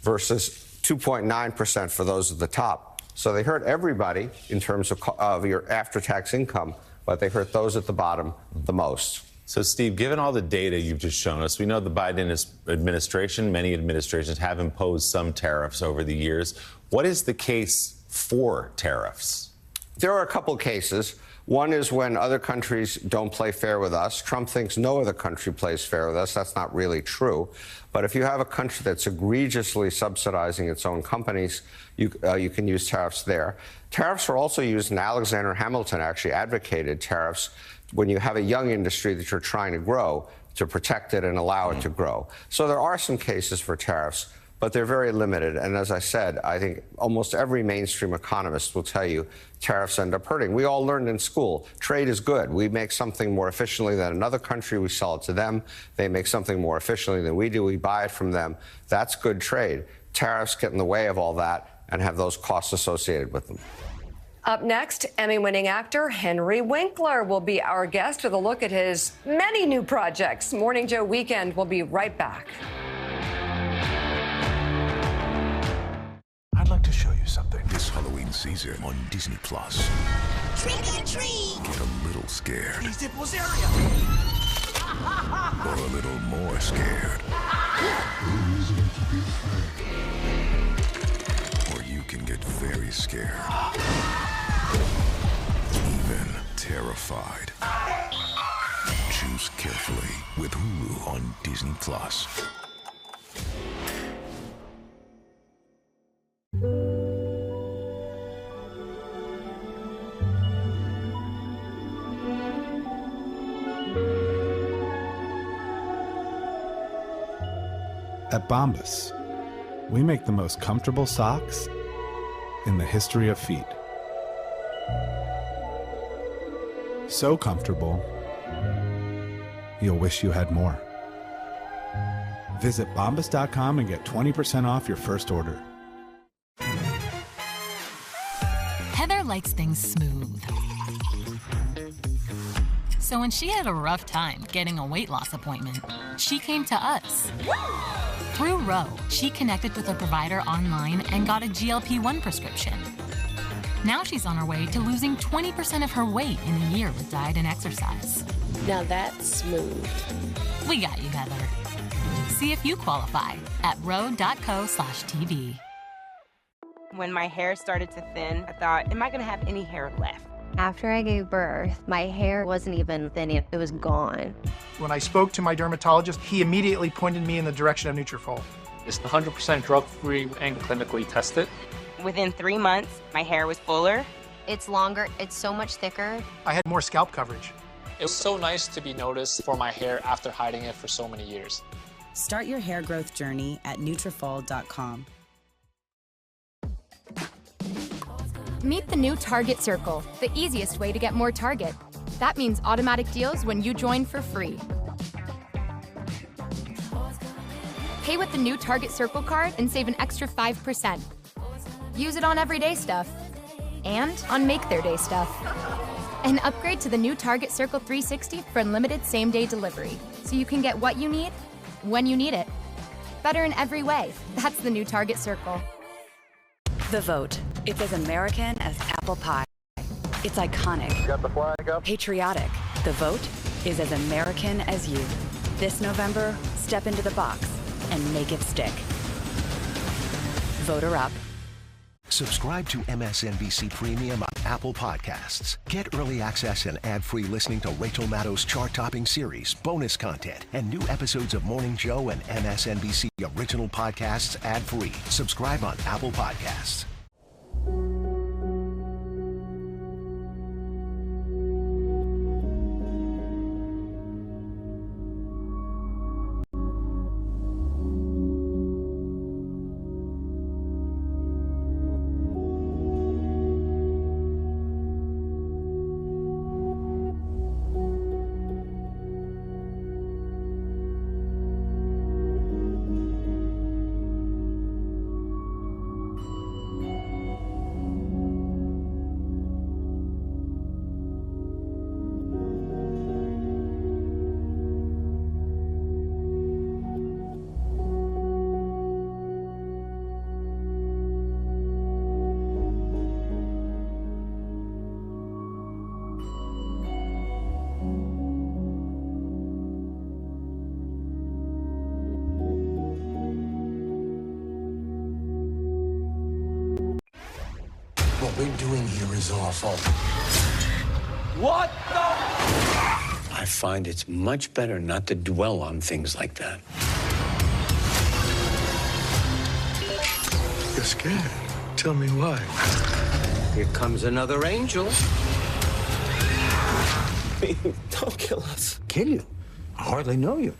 versus 2.9% for those at the top. So they hurt everybody in terms of your after-tax income, but they hurt those at the bottom the most. So, Steve, given all the data you've just shown us, we know the Biden administration, many administrations have imposed some tariffs over the years. What is the case for tariffs? There are a couple cases. One is when other countries don't play fair with us. Trump thinks no other country plays fair with us. That's not really true. But if you have a country that's egregiously subsidizing its own companies, you can use tariffs there. Tariffs are also used, and Alexander Hamilton actually advocated tariffs when you have a young industry that you're trying to grow, to protect it and allow it to grow. So there are some cases for tariffs, but they're very limited. And as I said, I think almost every mainstream economist will tell you tariffs end up hurting. We all learned in school, trade is good. We make something more efficiently than another country. We sell it to them. They make something more efficiently than we do. We buy it from them. That's good trade. Tariffs get in the way of all that and have those costs associated with them. Up next, Emmy-winning actor Henry Winkler will be our guest with a look at his many new projects. Morning Joe Weekend will be right back. I'd like to show you something. This Halloween season on Disney Plus. Trick or treat! Get a little scared. He's in area. Or a little more scared. Or you can get very scared. Even terrified. Choose carefully with Hulu on Disney Plus. At Bombas, we make the most comfortable socks in the history of feet. So comfortable, you'll wish you had more. Visit bombas.com and get 20% off your first order. Heather likes things smooth. So when she had a rough time getting a weight loss appointment, she came to us. Through Ro, she connected with a provider online and got a GLP-1 prescription. Now she's on her way to losing 20% of her weight in a year with diet and exercise. Now that's smooth. We got you, Heather. See if you qualify at ro.co/TV. When my hair started to thin, I thought, am I gonna have any hair left? After I gave birth, my hair wasn't even thinning, it was gone. When I spoke to my dermatologist, he immediately pointed me in the direction of Nutrafol. It's 100% drug-free and clinically tested. Within 3 months, my hair was fuller. It's longer, it's so much thicker. I had more scalp coverage. It was so nice to be noticed for my hair after hiding it for so many years. Start your hair growth journey at Nutrafol.com. Meet the new Target Circle, the easiest way to get more Target. That means automatic deals when you join for free. Pay with the new Target Circle card and save an extra 5%. Use it on everyday stuff and on make their day stuff. And upgrade to the new Target Circle 360 for unlimited same-day delivery, so you can get what you need when you need it. Better in every way. That's the new Target Circle. The Vote. It's as American as apple pie. It's iconic. Got the flag up. Patriotic. The Vote is as American as you. This November, step into the box and make it stick. Vote her up. Subscribe to MSNBC Premium on Apple Podcasts. Get early access and ad-free listening to Rachel Maddow's chart-topping series, bonus content, and new episodes of Morning Joe and MSNBC original podcasts ad-free. Subscribe on Apple Podcasts. we're doing here is awful. What the? I find it's much better not to dwell on things like that. You're scared. Tell me why. Here comes another angel. Don't kill us. Kill you? I hardly know you.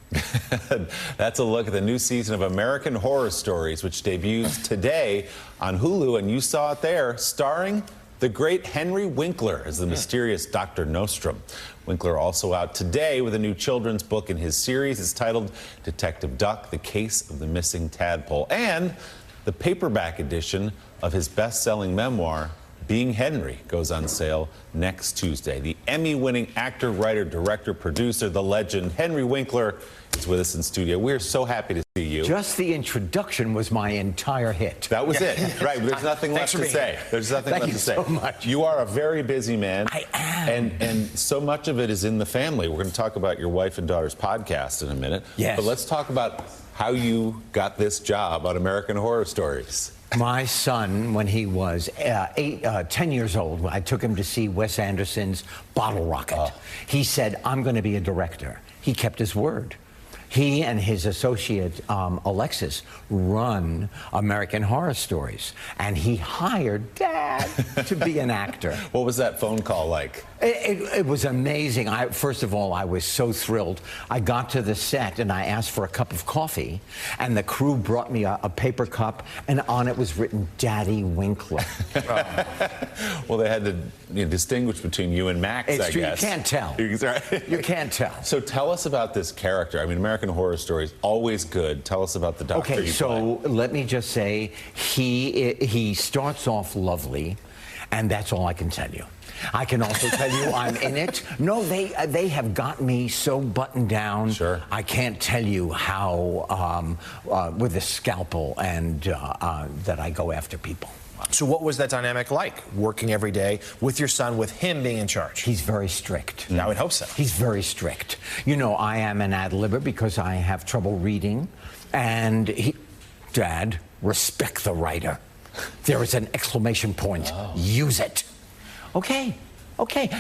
That's a look at the new season of American Horror Stories, which debuts today on Hulu, and you saw it there, starring the great Henry Winkler as the mysterious Dr. Nostrum. Winkler also out today with a new children's book in his series. It's titled Detective Duck, The Case of the Missing Tadpole, and the paperback edition of his best-selling memoir, Being Henry, goes on sale next Tuesday. The Emmy-winning actor, writer, director, producer, the legend, Henry Winkler, is with us in studio. We're so happy to see you. Just the introduction was my entire hit. That was it, right? There's nothing left to say. There's nothing left to say. Thank you so much. You are a very busy man. I am. And so much of it is in the family. We're going to talk about your wife and daughter's podcast in a minute. Yes. But let's talk about how you got this job on American Horror Stories. My son, when he was 10 years old, I took him to see Wes Anderson's Bottle Rocket. He said, I'm going to be a director. He kept his word. He and his associate, Alexis, run American Horror Stories. And he hired Dad to be an actor. What was that phone call like? It was amazing. First of all, I was so thrilled. I got to the set and I asked for a cup of coffee, and the crew brought me a paper cup, and on it was written Daddy Winkler. Well, they had to distinguish between you and Max, I guess. You can't tell. You can't tell. So tell us about this character. I mean, American Horror Stories, always good. Tell us about the doctor. Okay, so let me just say, he starts off lovely, and that's all I can tell you. I can also tell you I'm in it. No, they have got me so buttoned down. Sure. I can't tell you how with a scalpel and that I go after people. So what was that dynamic like, working every day with your son, with him being in charge? He's very strict. I would hope so. He's very strict. You know, I am an ad-libber because I have trouble reading. And Dad, respect the writer. There is an exclamation point. Oh. Use it. Okay.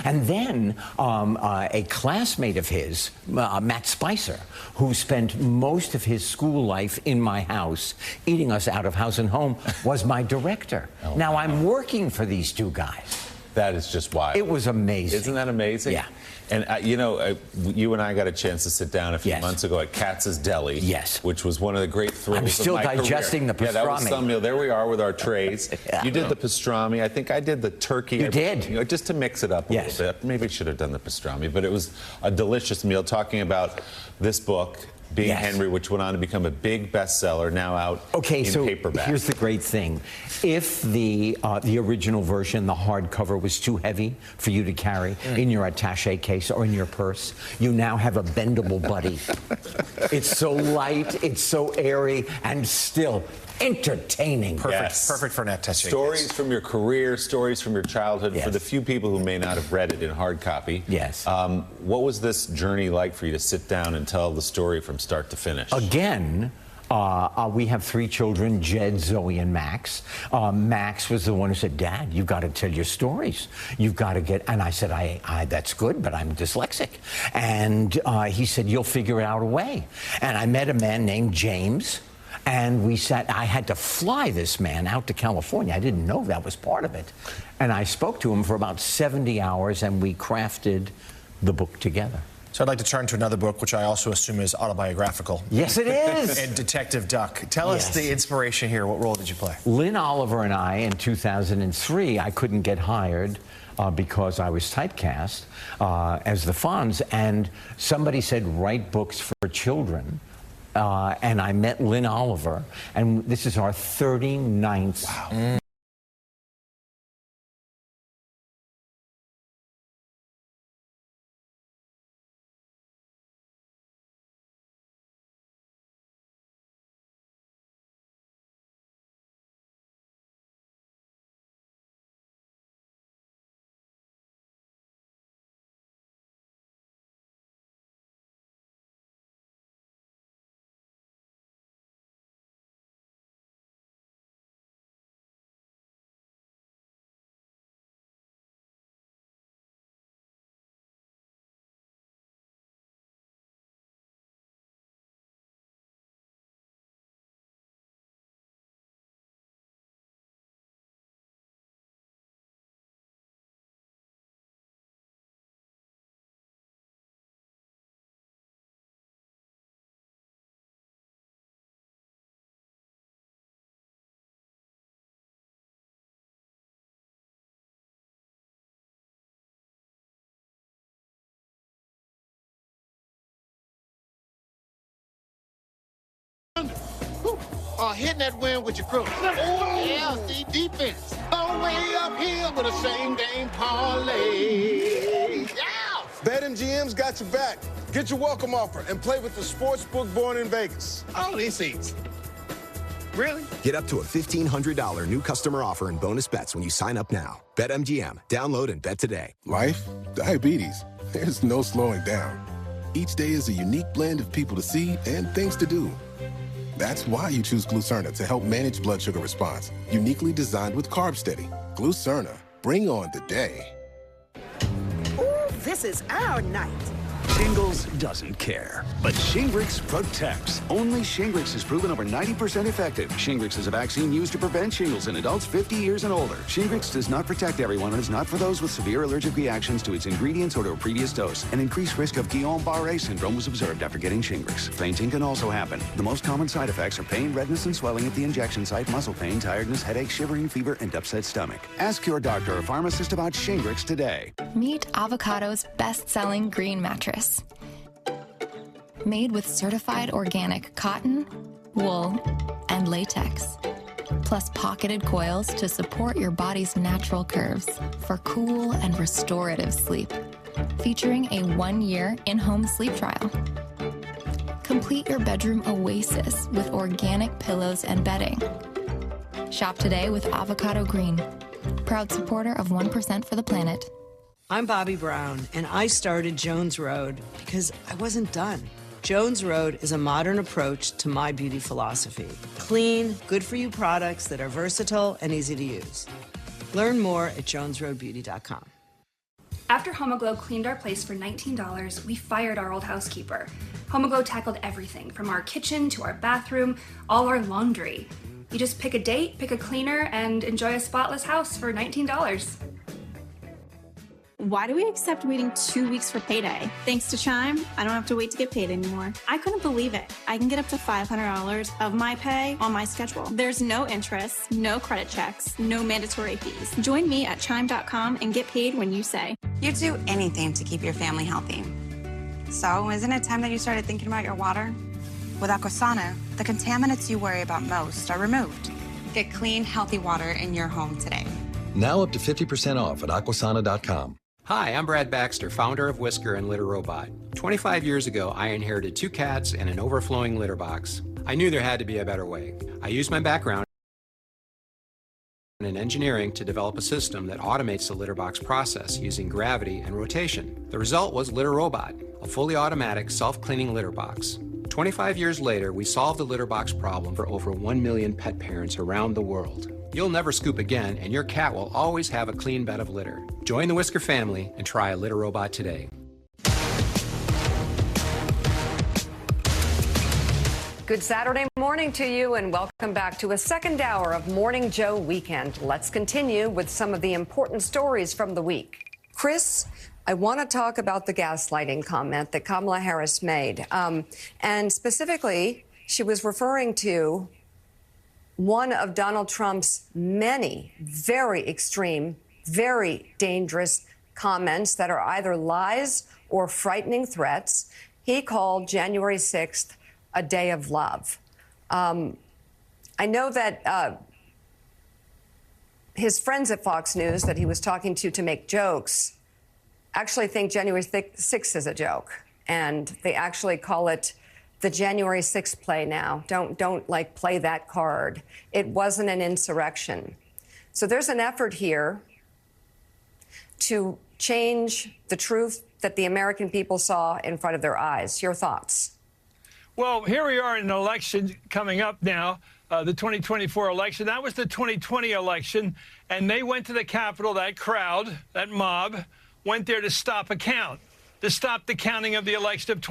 And then a classmate of his, Matt Spicer, who spent most of his school life in my house, eating us out of house and home, was my director. Oh, now, wow. I'm working for these two guys. That is just wild. It was amazing. Isn't that amazing? Yeah. And, you and I got a chance to sit down a few months ago at Katz's Deli. Yes. Which was one of the great thrills I'm still of my digesting career. the pastrami. Yeah, that was some meal. There we are with our trays. Yeah. You did the pastrami. I think I did the turkey. You did? Just to mix it up a little bit. Maybe I should have done the pastrami. But it was a delicious meal, talking about this book, Being Henry, which went on to become a big bestseller, now out in paperback. Here's the great thing. If the original version, the hardcover, was too heavy for you to carry in your attaché case or in your purse, you now have a bendable buddy. It's so light, it's so airy, and still entertaining. Perfect for an attaché. Stories from your career, stories from your childhood. For the few people who may not have read it in hard copy. Yes. What was this journey like for you to sit down and tell the story from start to finish? Again, we have 3 children, Jed, Zoe, and Max. Max was the one who said, Dad, you've got to tell your stories. You've got to get, and I said, that's good, but I'm dyslexic. And he said, you'll figure out a way. And I met a man named James, and I had to fly this man out to California. I didn't know that was part of it. And I spoke to him for about 70 hours, and we crafted the book together. So I'd like to turn to another book, which I also assume is autobiographical. Yes, it is. And Detective Duck. Tell us the inspiration here. What role did you play? Lynn Oliver and I, in 2003, I couldn't get hired because I was typecast as the Fonz, and somebody said, write books for children. And I met Lynn Oliver, and this is our 39th. Wow. hitting that win with your crew. Oh, yeah, see, defense. All way uphill with a same-game parlay. Yeah! BetMGM's got your back. Get your welcome offer and play with the sportsbook born in Vegas. Oh, this easy. Really? Get up to a $1,500 new customer offer and bonus bets when you sign up now. BetMGM. Download and bet today. Life, diabetes. There's no slowing down. Each day is a unique blend of people to see and things to do. That's why you choose Glucerna to help manage blood sugar response. Uniquely designed with Carb Steady. Glucerna. Bring on the day. Ooh, this is our night. Shingles doesn't care, but Shingrix protects. Only Shingrix is proven over 90% effective. Shingrix is a vaccine used to prevent shingles in adults 50 years and older. Shingrix does not protect everyone and is not for those with severe allergic reactions to its ingredients or to a previous dose. An increased risk of Guillain-Barré syndrome was observed after getting Shingrix. Fainting can also happen. The most common side effects are pain, redness, and swelling at the injection site, muscle pain, tiredness, headache, shivering, fever, and upset stomach. Ask your doctor or pharmacist about Shingrix today. Meet Avocado's best-selling green mattress. Made with certified organic cotton, wool, and latex. Plus pocketed coils to support your body's natural curves for cool and restorative sleep. Featuring a 1-year in-home sleep trial. Complete your bedroom oasis with organic pillows and bedding. Shop today with Avocado Green. Proud supporter of 1% for the planet. I'm Bobby Brown, and I started Jones Road because I wasn't done. Jones Road is a modern approach to my beauty philosophy. Clean, good-for-you products that are versatile and easy to use. Learn more at jonesroadbeauty.com. After Homoglow cleaned our place for $19, we fired our old housekeeper. Homoglow tackled everything, from our kitchen to our bathroom, all our laundry. You just pick a date, pick a cleaner, and enjoy a spotless house for $19. Why do we accept waiting 2 weeks for payday? Thanks to Chime, I don't have to wait to get paid anymore. I couldn't believe it. I can get up to $500 of my pay on my schedule. There's no interest, no credit checks, no mandatory fees. Join me at Chime.com and get paid when you say. You'd do anything to keep your family healthy. So, isn't it time that you started thinking about your water? With Aquasana, the contaminants you worry about most are removed. Get clean, healthy water in your home today. Now up to 50% off at aquasana.com. Hi, I'm Brad Baxter, founder of Whisker and Litter Robot. 25 years ago, I inherited 2 cats and an overflowing litter box. I knew there had to be a better way. I used my background in engineering to develop a system that automates the litter box process using gravity and rotation. The result was Litter Robot, a fully automatic, self-cleaning litter box. 25 years later, we solved the litter box problem for over 1 million pet parents around the world. You'll never scoop again, and your cat will always have a clean bed of litter. Join the Whisker family and try a Litter Robot today. Good Saturday morning to you, and welcome back to a second hour of Morning Joe Weekend. Let's continue with some of the important stories from the week. Chris, I want to talk about the gaslighting comment that Kamala Harris made. And specifically, she was referring to one of Donald Trump's many very extreme, very dangerous comments that are either lies or frightening threats. He called January 6th a day of love. I know that his friends at Fox News that he was talking to make jokes actually think January 6th is a joke, and they actually call it the January 6th play now. Don't like play that card. It wasn't an insurrection. So there's an effort here to change the truth that the American people saw in front of their eyes. Your thoughts? Well, here we are in an election coming up now, the 2024 election. That was the 2020 election, and they went to the Capitol, that crowd, that mob, went there to stop a count, to stop the counting of the election of